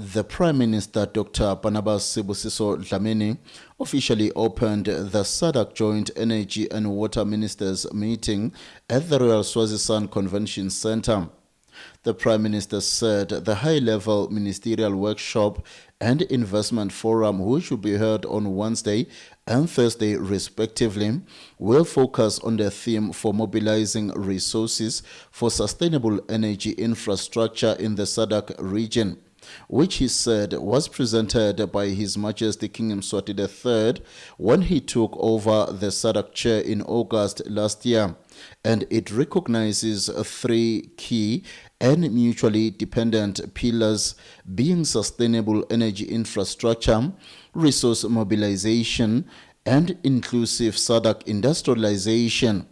The Prime Minister, Dr. Barnabas Sibusiso Dlamini, officially opened the SADC Joint Energy and Water Ministers meeting at the Royal Swazi Sun Convention Centre. The Prime Minister said the high-level ministerial workshop and investment forum, which will be held on Wednesday and Thursday respectively, will focus on the theme for mobilizing resources for sustainable energy infrastructure in the SADC region, which he said was presented by His Majesty King Mswati III when he took over the SADC chair in August last year, and it recognizes three key and mutually dependent pillars, being sustainable energy infrastructure, resource mobilization, and inclusive SADC industrialization.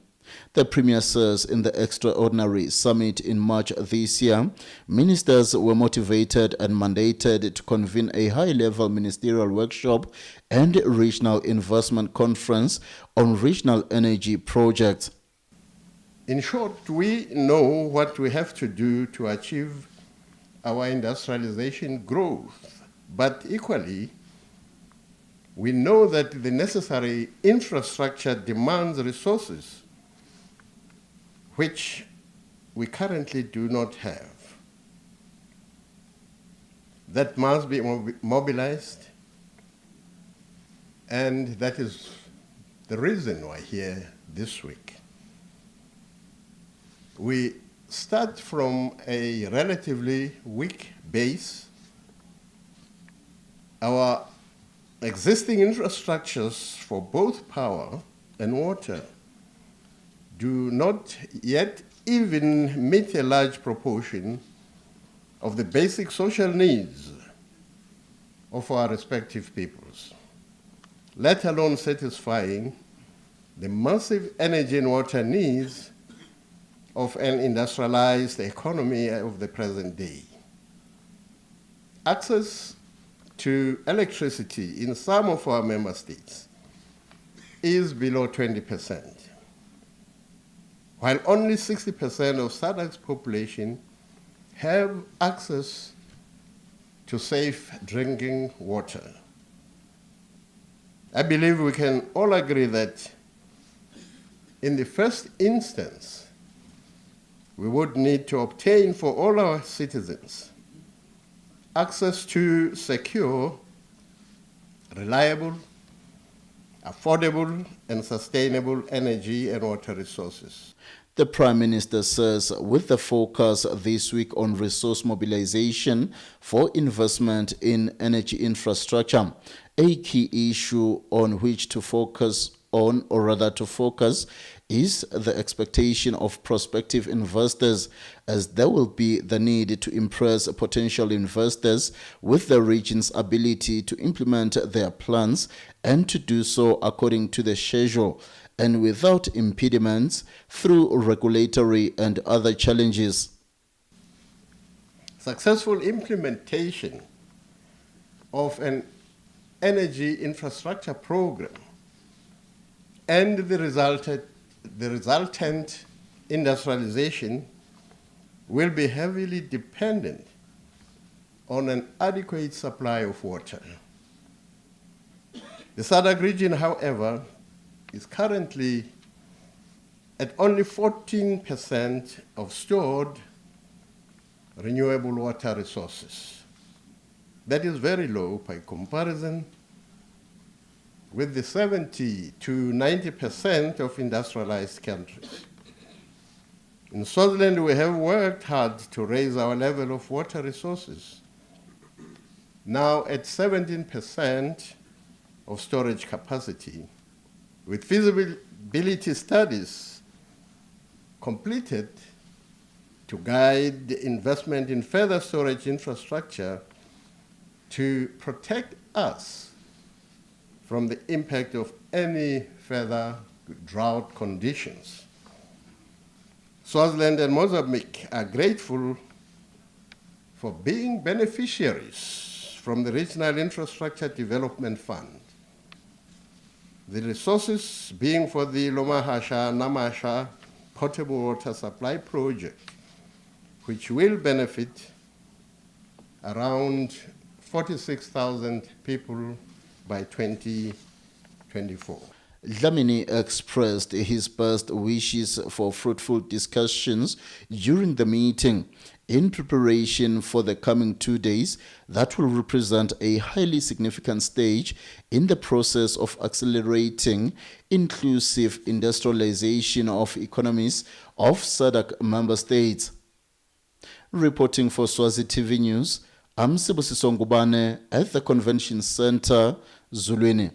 The Premier says in the extraordinary summit in March this year, ministers were motivated and mandated to convene a high-level ministerial workshop and regional investment conference on regional energy projects. In short, we know what we have to do to achieve our industrialization growth, but equally, we know that the necessary infrastructure demands resources which we currently do not have. That must be mobilized, and that is the reason why here this week. We start from a relatively weak base. Our existing infrastructures for both power and water do not yet even meet a large proportion of the basic social needs of our respective peoples, let alone satisfying the massive energy and water needs of an industrialized economy of the present day. Access to electricity in some of our member states is below 20%, while only 60% of SADC's population have access to safe drinking water. I believe we can all agree that in the first instance, we would need to obtain for all our citizens access to secure, reliable, affordable, and sustainable energy and water resources. The Prime Minister says with the focus this week on resource mobilization for investment in energy infrastructure, a key issue on which to focus is the expectation of prospective investors, as there will be the need to impress potential investors with the region's ability to implement their plans and to do so according to the schedule and without impediments through regulatory and other challenges. Successful implementation of an energy infrastructure program and the resultant industrialization will be heavily dependent on an adequate supply of water. The SADC region, however, is currently at only 14% of stored renewable water resources. That is very low by comparison with the 70 to 90% of industrialized countries. In Swaziland, we have worked hard to raise our level of water resources, now at 17% of storage capacity, with feasibility studies completed to guide the investment in further storage infrastructure to protect us from the impact of any further drought conditions. Swaziland and Mozambique are grateful for being beneficiaries from the Regional Infrastructure Development Fund. The resources being for the Lomahasha-Namasha potable water supply project, which will benefit around 46,000 people by 2024. Dlamini expressed his best wishes for fruitful discussions during the meeting in preparation for the coming 2 days that will represent a highly significant stage in the process of accelerating inclusive industrialization of economies of SADC member states. Reporting for Swazi TV News, I'm Sibusiso Dlamini at the Convention Center, Zulwini.